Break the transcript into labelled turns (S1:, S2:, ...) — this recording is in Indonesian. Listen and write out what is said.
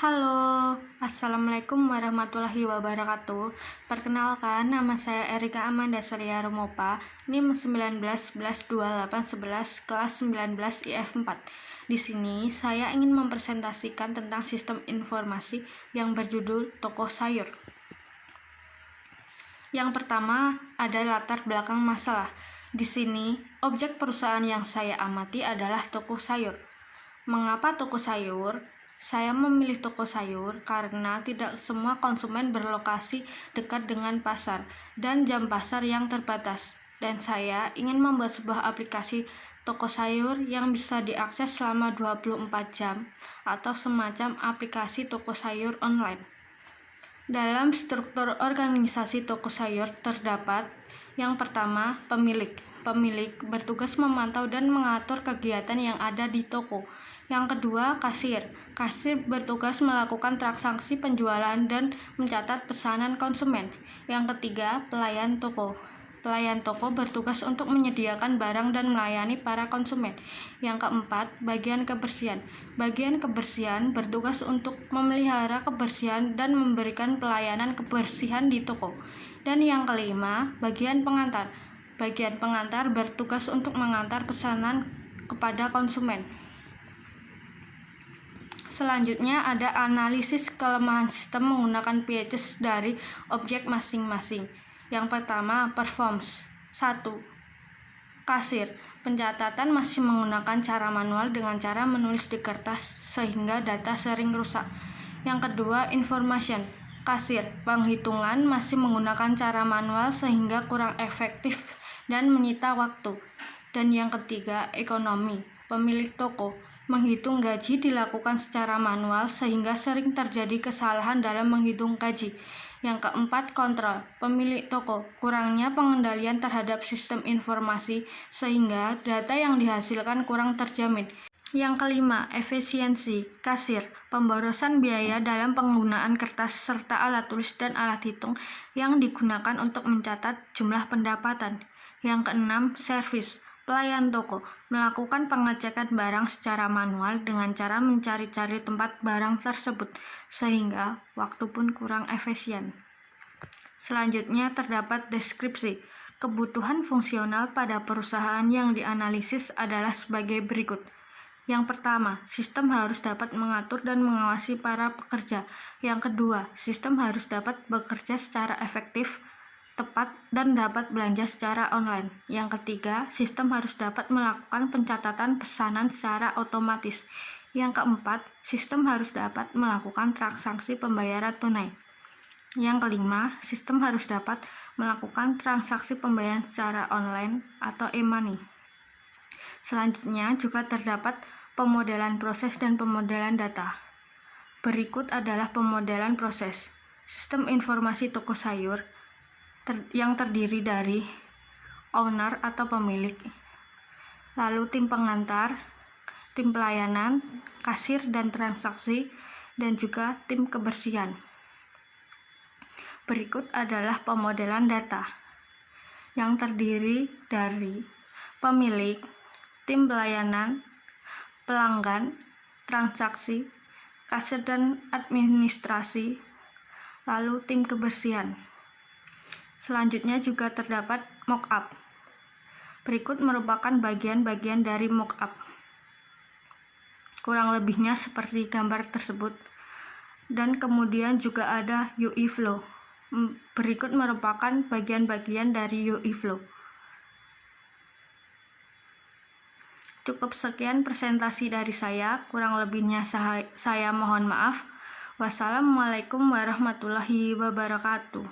S1: Halo, Assalamualaikum warahmatullahi wabarakatuh. Perkenalkan, nama saya Erika Amanda Surya Rumopa, NIM 19 11 28 11, kelas 19 IF4. Di sini, saya ingin mempresentasikan tentang sistem informasi yang berjudul toko sayur. Yang pertama, ada latar belakang masalah. Di sini, objek perusahaan yang saya amati adalah toko sayur. Mengapa toko sayur? Saya memilih toko sayur karena tidak semua konsumen berlokasi dekat dengan pasar dan jam pasar yang terbatas. Dan saya ingin membuat sebuah aplikasi toko sayur yang bisa diakses selama 24 jam atau semacam aplikasi toko sayur online. Dalam struktur organisasi toko sayur terdapat yang pertama, pemilik. Pemilik bertugas memantau dan mengatur kegiatan yang ada di toko. Yang kedua, kasir. Kasir bertugas melakukan transaksi penjualan dan mencatat pesanan konsumen. Yang ketiga, pelayan toko. Pelayan toko bertugas untuk menyediakan barang dan melayani para konsumen. Yang keempat, bagian kebersihan. Bagian kebersihan bertugas untuk memelihara kebersihan dan memberikan pelayanan kebersihan di toko. Dan yang kelima, bagian pengantar. Bagian pengantar bertugas untuk mengantar pesanan kepada konsumen. Selanjutnya ada analisis kelemahan sistem menggunakan pieces dari objek masing-masing. Yang pertama, performs. 1. Kasir. Pencatatan masih menggunakan cara manual dengan cara menulis di kertas sehingga data sering rusak. Yang kedua, information. Kasir. Penghitungan masih menggunakan cara manual sehingga kurang efektif dan menyita waktu. Dan yang ketiga, ekonomi. Pemilik toko. Menghitung gaji dilakukan secara manual sehingga sering terjadi kesalahan dalam menghitung gaji. Yang keempat, kontrol. Pemilik toko. Kurangnya pengendalian terhadap sistem informasi sehingga data yang dihasilkan kurang terjamin. Yang kelima, efisiensi. Kasir. Pemborosan biaya dalam penggunaan kertas serta alat tulis dan alat hitung yang digunakan untuk mencatat jumlah pendapatan. Yang keenam, servis. Pelayan toko melakukan pengecekan barang secara manual dengan cara mencari-cari tempat barang tersebut, sehingga waktu pun kurang efisien. Selanjutnya terdapat deskripsi. Kebutuhan fungsional pada perusahaan yang dianalisis adalah sebagai berikut. Yang pertama, sistem harus dapat mengatur dan mengawasi para pekerja. Yang kedua, sistem harus dapat bekerja secara efektif, tepat, dan dapat belanja secara online. Yang ketiga, sistem harus dapat melakukan pencatatan pesanan secara otomatis. Yang keempat, sistem harus dapat melakukan transaksi pembayaran tunai. Yang kelima, sistem harus dapat melakukan transaksi pembayaran secara online atau e-money. Selanjutnya juga terdapat pemodelan proses dan pemodelan data. Berikut adalah pemodelan proses. Sistem informasi toko sayur yang terdiri dari owner atau pemilik, lalu tim pengantar, tim pelayanan, kasir dan transaksi, dan juga tim kebersihan. Berikut adalah pemodelan data yang terdiri dari pemilik, tim pelayanan, pelanggan, transaksi, kasir dan administrasi, lalu tim kebersihan. Selanjutnya juga terdapat mockup. Berikut merupakan bagian-bagian dari mockup. Kurang lebihnya seperti gambar tersebut. Dan kemudian juga ada UI flow. Berikut merupakan bagian-bagian dari UI flow. Cukup sekian presentasi dari saya. Kurang lebihnya saya mohon maaf. Wassalamualaikum warahmatullahi wabarakatuh.